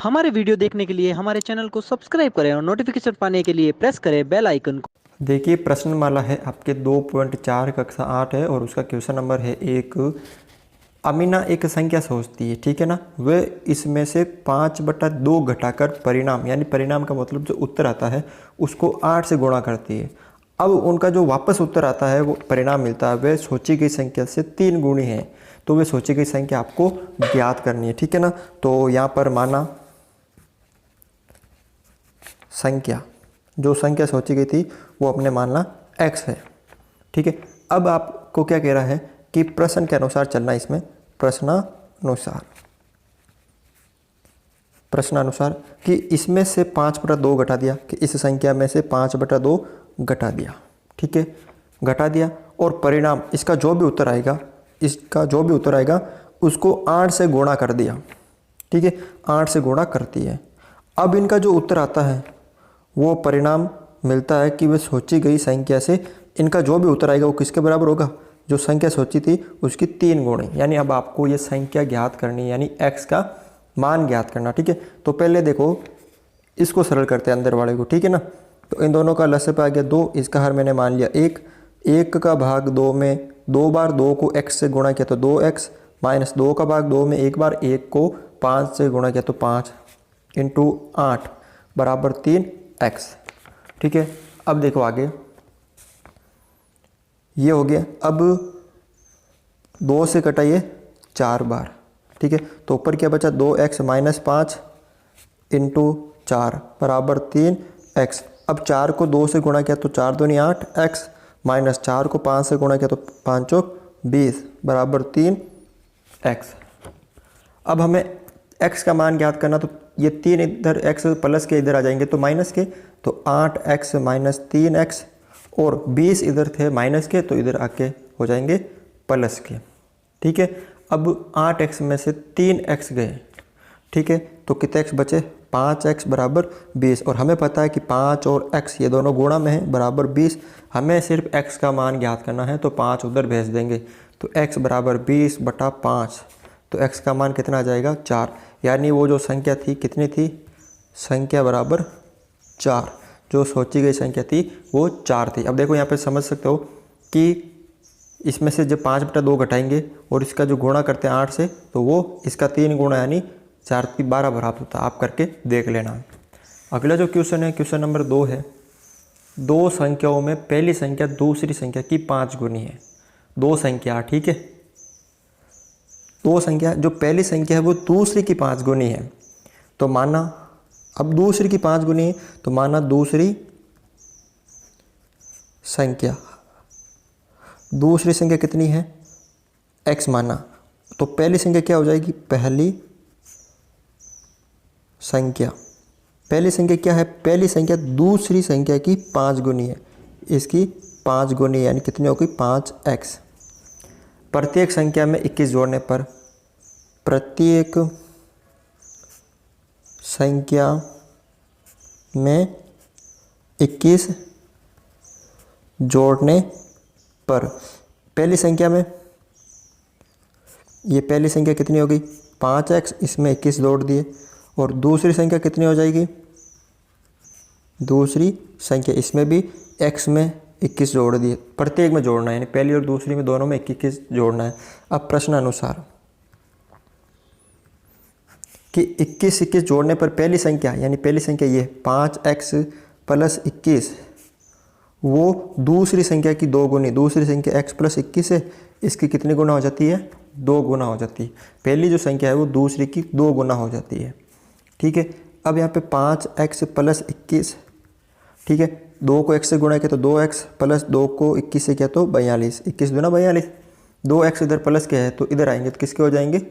हमारे वीडियो देखने के लिए हमारे चैनल को सब्सक्राइब करें और नोटिफिकेशन पाने के लिए प्रेस करें बेल आइकन को। देखिए प्रश्नमाला है आपके 2.4 कक्षा 8 है और उसका क्वेश्चन नंबर है एक। अमीना एक संख्या सोचती है, ठीक है ना। वह इसमें से 5/2 घटाकर परिणाम, यानी परिणाम का मतलब जो उत्तर आता है उसको 8 से गुणा करती है। अब उनका जो वापस उत्तर आता है वो परिणाम मिलता है वह सोची गई संख्या से 3 गुणी है। तो वह सोची गई संख्या आपको ज्ञात करनी है, ठीक है ना। तो यहाँ पर माना संख्या, जो संख्या सोची गई थी वो अपने मानना x है, ठीक है। अब आपको क्या कह रहा है कि प्रश्न के अनुसार चलना, इसमें प्रश्नानुसार कि इसमें से 5/2 घटा दिया, कि इस संख्या में से 5/2 घटा दिया, ठीक है, घटा दिया। और परिणाम इसका जो भी उत्तर आएगा उसको 8 से गुणा कर दिया, ठीक है, 8 से गुणा करती है। अब इनका जो उत्तर आता है वो परिणाम मिलता है कि वह सोची गई संख्या से इनका जो भी उत्तर आएगा वो किसके बराबर होगा, जो संख्या सोची थी उसकी 3 गुणी। यानी अब आपको ये संख्या ज्ञात करनी है, यानी x का मान ज्ञात करना, ठीक है। तो पहले देखो इसको सरल करते हैं अंदर वाले को, ठीक है ना। तो इन दोनों का लसाअ पे आ गया 2, इसका हर मैंने मान लिया 1, 1 का भाग 2 में 2 बार 2 को x से गुणा किया तो 2x, माइनस 2 का भाग 2 में 1 बार 1 को 5 से गुणा किया तो 5 इंटू 8 बराबर 3x, ठीक है। अब देखो आगे ये हो गया। अब 2 से कटाइए 4 बार, ठीक है। तो ऊपर क्या बचा 2x माइनस 5 इंटू 4 बराबर 3x। अब 4 को 2 से गुणा किया तो 4 दूनी 8x, माइनस 4 को 5 से गुणा किया तो 5 चौक 20 बराबर 3x। अब हमें x का मान ज्ञात करना, तो ये 3 इधर x प्लस के इधर आ जाएंगे तो माइनस के, तो 8x माइनस 3x, और 20 इधर थे माइनस के तो इधर आके हो जाएंगे प्लस के, ठीक है। अब 8x में से 3x गए, ठीक है, तो कितने x बचे 5x बराबर 20। और हमें पता है कि 5 और x ये दोनों गुणा में है बराबर 20। हमें सिर्फ x का मान ज्ञात करना है तो 5 उधर भेज देंगे, तो x बराबर 20/5। तो x का मान कितना आ जाएगा 4। यानी वो जो संख्या थी कितनी थी, संख्या बराबर 4, जो सोची गई संख्या थी वो 4 थी। अब देखो यहाँ पे समझ सकते हो कि इसमें से जब 5/2 घटाएंगे और इसका जो गुणा करते हैं 8 से, तो वो इसका 3 गुणा यानी 4 की 12 बराबर होता है। आप करके देख लेना। अगला जो क्वेश्चन है क्वेश्चन नंबर 2 है। 2 संख्याओं में पहली संख्या दूसरी संख्या की 5 गुनी है। 2 संख्या, ठीक है, 2 संख्या, जो पहली संख्या है वो दूसरी की 5 गुनी है। तो माना अब दूसरी की 5 गुनी है तो माना दूसरी संख्या कितनी है x माना, तो पहली संख्या क्या हो जाएगी, पहली संख्या क्या है, पहली संख्या दूसरी संख्या की 5 गुनी है, इसकी 5 गुनी यानी कितनी होगी 5x। प्रत्येक संख्या में 21 जोड़ने पर, प्रत्येक संख्या में 21 जोड़ने पर पहली संख्या में, ये पहली संख्या कितनी होगी 5x, इसमें 21 जोड़ दिए। और दूसरी संख्या कितनी हो जाएगी, दूसरी संख्या इसमें भी x में 21 जोड़ दिए। प्रत्येक में जोड़ना है, यानी पहली और दूसरी में दोनों में 21 जोड़ना है। अब प्रश्न अनुसार कि 21 जोड़ने पर पहली संख्या, यानी पहली संख्या ये 5x प्लस 21, वो दूसरी संख्या की 2 गुनी, दूसरी संख्या x प्लस 21 है, इसकी कितनी गुना हो जाती है 2 गुना हो जाती है। पहली जो संख्या है वो दूसरी की 2 गुना हो जाती है, ठीक है। अब यहाँ पे 5x प्लस 21, ठीक है, 2 को x से गुणा किया तो 2x प्लस 2 को 21 से किया तो 42, 21 दूना 42, 2x इधर प्लस के है तो इधर आएंगे तो किसके हो जाएंगे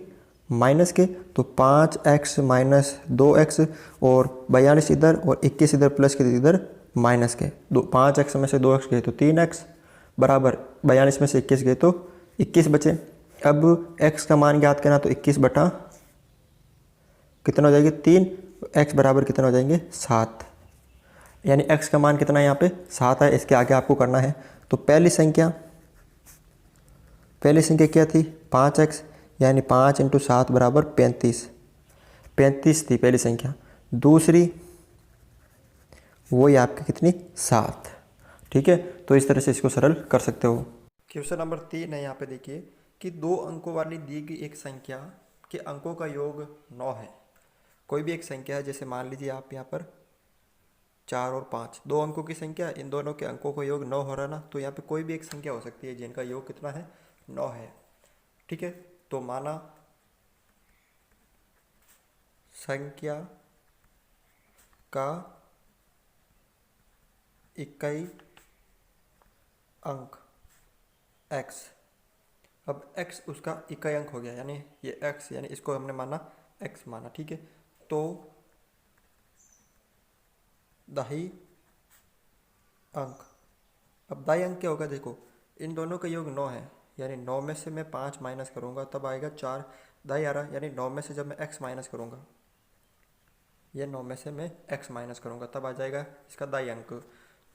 माइनस के, तो 5x माइनस 2x, और 42 इधर और 21 इधर प्लस के इधर माइनस के, 5x में से 2x गए तो 3x बराबर 42 में से 21 गए तो 21 बचे। अब x का मान ज्ञात करना, तो 21 बटा कितना हो जाएगी 3, x बराबर कितना हो जाएंगे 7। यानी x का मान कितना है यहाँ पे 7 है। इसके आगे आपको करना है, तो पहली संख्या क्या थी 5x, यानी 5 × 7 बराबर 35। 35 थी पहली संख्या, दूसरी वही आपकी कितनी 7। ठीक है, तो इस तरह से इसको सरल कर सकते हो। क्वेश्चन नंबर 3 है, यहाँ पे देखिए कि 2 अंकों वाली दी गई एक संख्या के अंकों का योग 9 है। कोई भी एक संख्या है, जैसे मान लीजिए आप यहाँ पर 4 और 5 2 अंकों की संख्या, इन दोनों के अंकों का योग 9 हो रहा ना, तो यहाँ पे कोई भी एक संख्या हो सकती है जिनका योग कितना है 9 है। ठीक है, तो माना संख्या का इकाई अंक x, अब x उसका इकाई अंक हो गया, यानी ये x, यानी इसको हमने माना x माना। ठीक है, तो दाही अंक, अब दाई अंक क्या होगा, देखो इन दोनों का योग 9 है, यानी 9 में से मैं 5 माइनस करूँगा तब आएगा 4 दाई आ रहा, यानी 9 में से जब मैं x माइनस करूँगा, ये 9 में से मैं x माइनस करूँगा तब आ जाएगा इसका दाई अंक।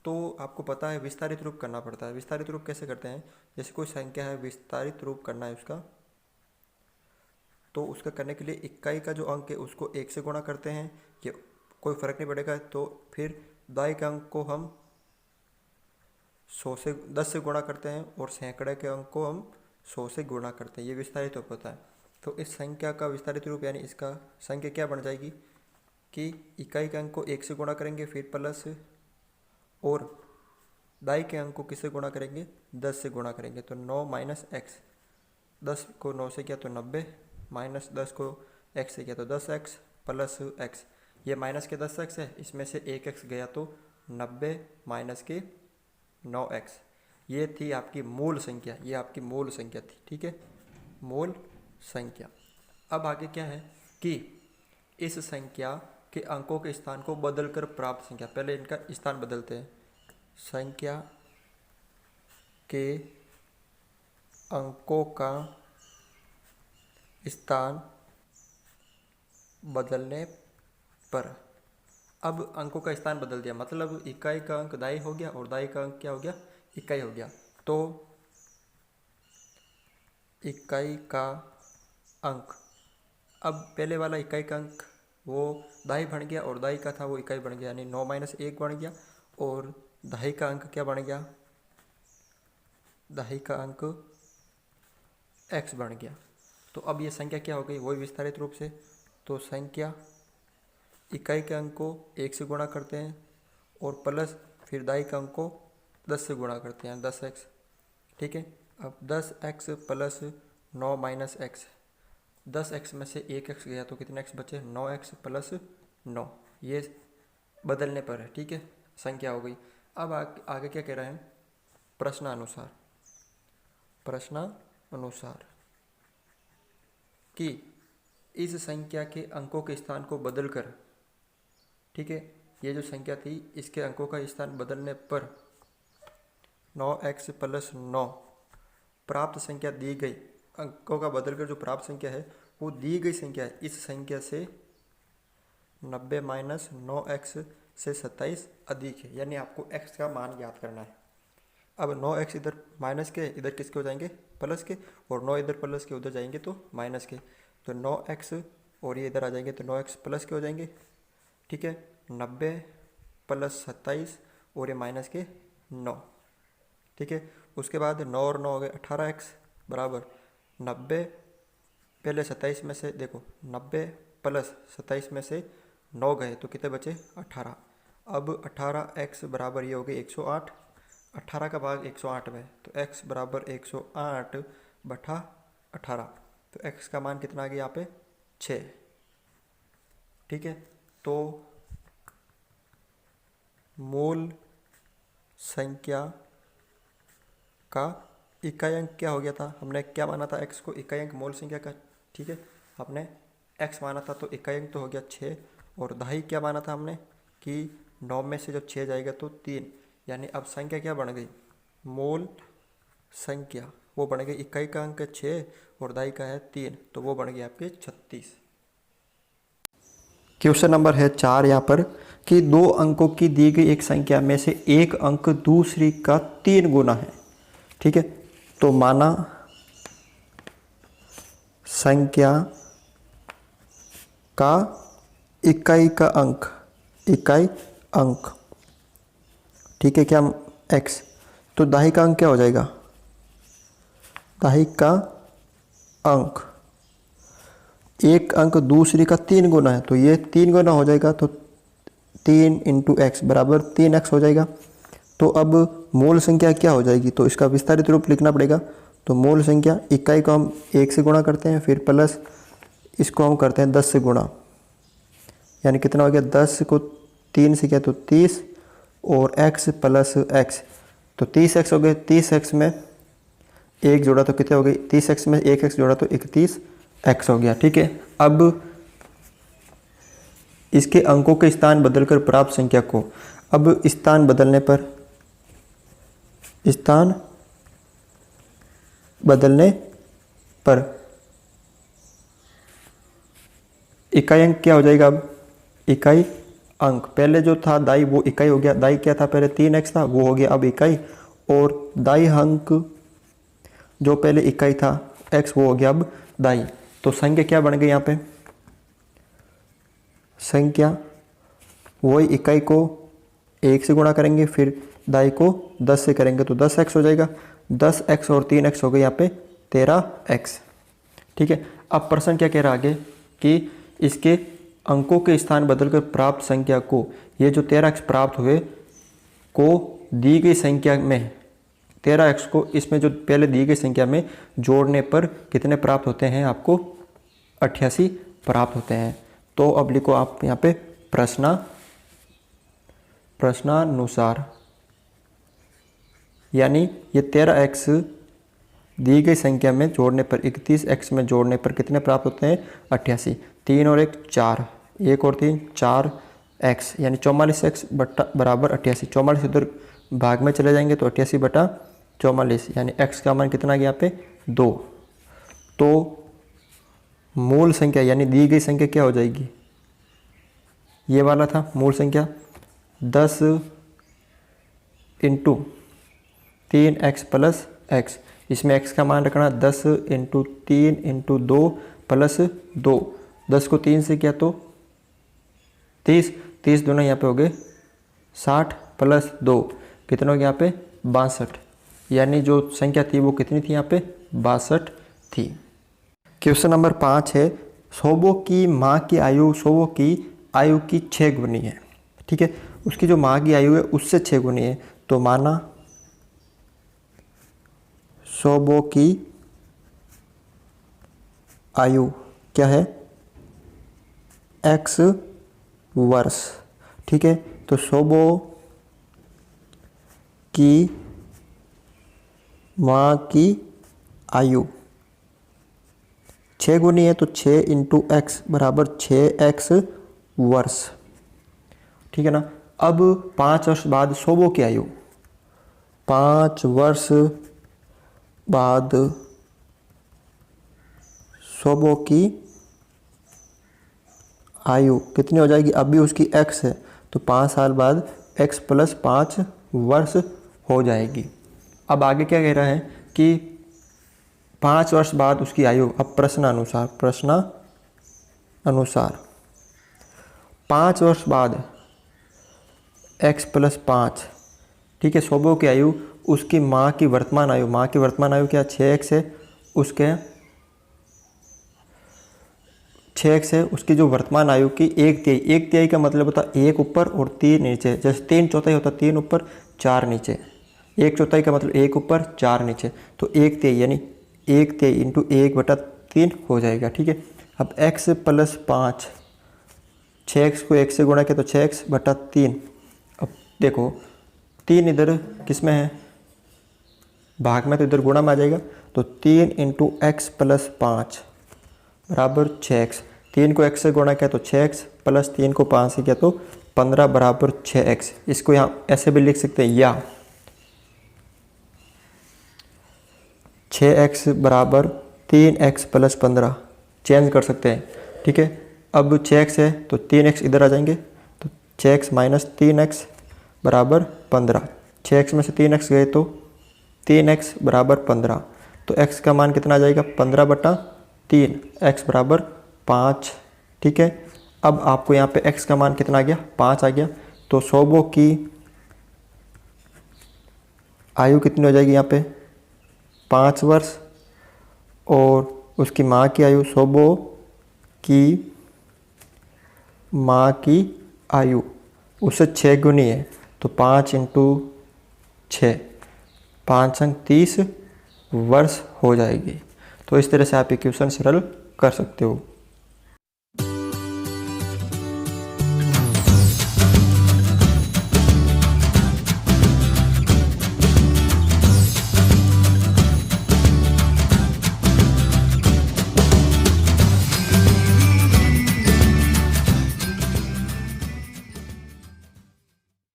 तो आपको पता है विस्तारित रूप करना पड़ता है। विस्तारित रूप कैसे करते हैं, जैसे कोई संख्या है विस्तारित रूप करना है उसका, तो उसका करने के लिए इकाई का जो अंक है उसको 1 से गुणा करते हैं, कि कोई फ़र्क नहीं पड़ेगा। तो फिर दाई के अंक को हम 100 से 10 से गुणा करते हैं और सैकड़े के अंक को हम 100 से गुणा करते हैं, ये विस्तारित रूप होता है। तो इस संख्या का विस्तारित रूप यानी इसका संख्या क्या बन जाएगी कि इकाई के अंक को 1 से गुणा करेंगे, फिर प्लस, और दाई के अंक को किससे गुणा करेंगे 10 से गुणा करेंगे, तो 9 माइनस एक्स, 10 को 9 से किया तो 90, माइनस 10 को x से किया तो 10x प्लस x, ये माइनस के 10x है, इसमें से 1x गया तो 90 माइनस के 9x, ये थी आपकी मूल संख्या, ये आपकी मूल संख्या थी। ठीक है, मूल संख्या। अब आगे क्या है कि इस संख्या के अंकों के स्थान को बदलकर प्राप्त संख्या, पहले इनका स्थान बदलते हैं, संख्या के अंकों का स्थान बदलने पर, अब अंकों का स्थान बदल दिया, मतलब इकाई का अंक दाई हो गया और दाई का अंक क्या हो गया इकाई हो गया, तो इकाई का अंक, अब पहले वाला इकाई का अंक वो दाई बन गया और दाई का था वो इकाई बन गया, यानी 9 माइनस 1 बन गया, और दाई का अंक क्या बन गया, दाई का अंक x बन गया। तो अब ये संख्या क्या हो गई, वही विस्तारित रूप से, तो संख्या इकाई के अंक को 1 से गुणा करते हैं और प्लस फिर दाई के अंक को 10 से गुणा करते हैं, 10x। ठीक है, अब 10x plus 9 minus x, 10x में से 1x गया तो कितने x बचे 9x प्लस 9, ये बदलने पर है। ठीक है, संख्या हो गई। अब आगे क्या कह रहे हैं, प्रश्नानुसार, प्रश्नानुसार कि इस संख्या के अंकों के स्थान को बदलकर, ठीक है, ये जो संख्या थी इसके अंकों का स्थान बदलने पर 9x प्लस 9 प्राप्त संख्या दी गई, अंकों का बदलकर जो प्राप्त संख्या है वो दी गई संख्या है, इस संख्या से 90 माइनस 9x से 27 अधिक है, यानी आपको x का मान याद करना है। अब 9x इधर माइनस के, इधर किसके हो जाएंगे प्लस के, और 9 इधर प्लस के उधर जाएंगे तो माइनस के, तो 9x और ये इधर आ जाएंगे तो 9x प्लस के हो जाएंगे। ठीक है, 90 प्लस 27 और ये माइनस के 9। ठीक है, उसके बाद 9 और 9 हो गए 18x बराबर 90, पहले 27 में से देखो 90 प्लस 27 में से 9 गए तो कितने बचे 18। अब 18x बराबर ये हो गई 108, 18 का भाग 108 में, तो x बराबर 108 बटा 18, तो x का मान कितना आ गया यहाँ पे 6। ठीक है, तो मूल संख्या का इकाई अंक क्या हो गया था, हमने क्या माना था x को इकाई अंक मूल संख्या का। ठीक है, आपने x माना था तो इकाई अंक तो हो गया 6, और दहाई क्या माना था हमने कि 9 में से जब 6 जाएगा तो 3, यानी अब संख्या क्या बन गई मूल संख्या, वो बन गई इकाई का अंक 6 और दहाई का है 3, तो वो बन गई आपके 36। क्वेश्चन नंबर है 4 यहाँ पर कि 2 अंकों की दी गई एक संख्या में से एक अंक दूसरी का 3 गुना है। ठीक है, तो माना संख्या का इकाई का अंक, इकाई अंक, ठीक है क्या x। तो दाहिक का अंक क्या हो जाएगा, दाहिक का अंक, एक अंक दूसरी का 3 गुना है तो ये 3 गुना हो जाएगा, तो 3 इंटू एक्स बराबर 3x हो जाएगा। तो अब मूल संख्या क्या हो जाएगी, तो इसका विस्तारित रूप लिखना पड़ेगा। तो मूल संख्या इकाई को हम 1 से गुणा करते हैं, फिर प्लस इसको हम करते हैं 10 से गुणा, यानी कितना हो गया, 10 को 3 से किया तो 30 और x प्लस x, तो 30x हो गए। 30x में 1 जोड़ा तो कितने हो गई, 30x में 1x जोड़ा तो 31x हो गया, ठीक है। अब इसके अंकों के स्थान बदलकर प्राप्त संख्या को, अब स्थान बदलने पर, स्थान बदलने पर इकाई अंक क्या हो जाएगा, अब इकाई अंक, पहले जो था दाई वो इकाई हो गया, दाई क्या था पहले 3x था वो हो गया अब इकाई, और दाई अंक जो पहले इकाई था x वो हो गया अब दाई। तो संख्या क्या बन गई यहाँ पे, संख्या वही इकाई को 1 से गुणा करेंगे, फिर दाई को 10 से करेंगे तो 10x हो जाएगा, 10x और 3x हो गए यहाँ पे 13x, ठीक है। अब प्रश्न क्या कह रहा है आगे कि इसके अंकों के स्थान बदलकर प्राप्त संख्या को, ये जो 13x प्राप्त हुए को दी गई संख्या में, 13x को इसमें जो पहले दी गई संख्या में जोड़ने पर कितने प्राप्त होते हैं, आपको 88 प्राप्त होते हैं। तो अब लिखो आप यहाँ पे प्रश्नानुसार, यानी ये 13x दी गई संख्या में जोड़ने पर 31x में जोड़ने पर कितने प्राप्त होते हैं 88, 3 और 1 4, 1 और 3 4x, यानी 44x बराबर 88, 44 इधर भाग में चले जाएंगे तो 88 बटा 44, यानी x का मान कितना गया यहाँ पे 2। तो मूल संख्या यानी दी गई संख्या क्या हो जाएगी, ये वाला था मूल संख्या 10 इंटू 3x प्लस x, इसमें x का मान रखना 10 इंटू 3 इंटू 2 प्लस 2, 10 को 3 से किया तो 30, 30 दोनों यहाँ पे हो गए 60 प्लस 2 कितना हो गया यहाँ पे 62, यानी जो संख्या थी वो कितनी थी यहाँ पे 62 थी। क्वेश्चन नंबर 5 है, सोबो की माँ की आयु सोबो की आयु की 6 गुनी है, ठीक है। उसकी जो माँ की आयु है उससे 6 गुनी है, तो माना सोबो की आयु क्या है x वर्ष, ठीक है। तो सोबो की माँ की आयु 6 गुनी है, तो 6 इंटू एक्स बराबर 6x वर्ष, ठीक है ना। अब 5 वर्ष बाद सोबो की आयु, 5 वर्ष बाद सोबो की आयु कितनी हो जाएगी, अभी उसकी x है तो 5 साल बाद x प्लस 5 वर्ष हो जाएगी। अब आगे क्या कह रहा है कि 5 वर्ष बाद उसकी आयु, अब प्रश्नानुसार 5 वर्ष बाद x प्लस 5, ठीक है। सोबो की आयु उसकी माँ की वर्तमान आयु, माँ की वर्तमान आयु क्या 6x है, उसके 6x है, उसकी जो वर्तमान आयु की 1/3, 1/3 का मतलब होता है 1 ऊपर और 3 नीचे, जैसे 3/4 होता है 3 ऊपर 4 नीचे, 1/4 का मतलब 1 ऊपर 4 नीचे, तो 1/3 यानी 1/3 इंटू 1/3 हो जाएगा, ठीक है। अब x प्लस 5, 6x को 1 से गुणा किया तो 6x/3, अब देखो 3 इधर किस में है भाग में, तो इधर गुणा में आ जाएगा, तो 3 इंटू एक्स प्लस 5 बराबर 6x, 3 को x से गुणा किया तो 6x प्लस 3 को 5 से किया तो 15 बराबर 6x। इसको यहाँ ऐसे भी लिख सकते हैं, या 6x बराबर 3x प्लस 15 चेंज कर सकते हैं, ठीक है। अब 6x है तो 3x इधर आ जाएंगे, तो 6x माइनस 3x बराबर 15, 6x में से 3x गए तो 3x बराबर 15, तो x का मान कितना आ जाएगा 15/3, x बराबर 5, ठीक है। अब आपको यहाँ पे x का मान कितना आ गया, 5 आ गया। तो सोबो की आयु कितनी हो जाएगी यहाँ पे, 5 वर्ष। और उसकी माँ की आयु, सोबो की माँ की आयु उससे 6 गुनी है, तो 5 इंटू 6, 5 अंक 30 वर्ष हो जाएगी। तो इस तरह से आप इक्वेशन सरल कर सकते हो।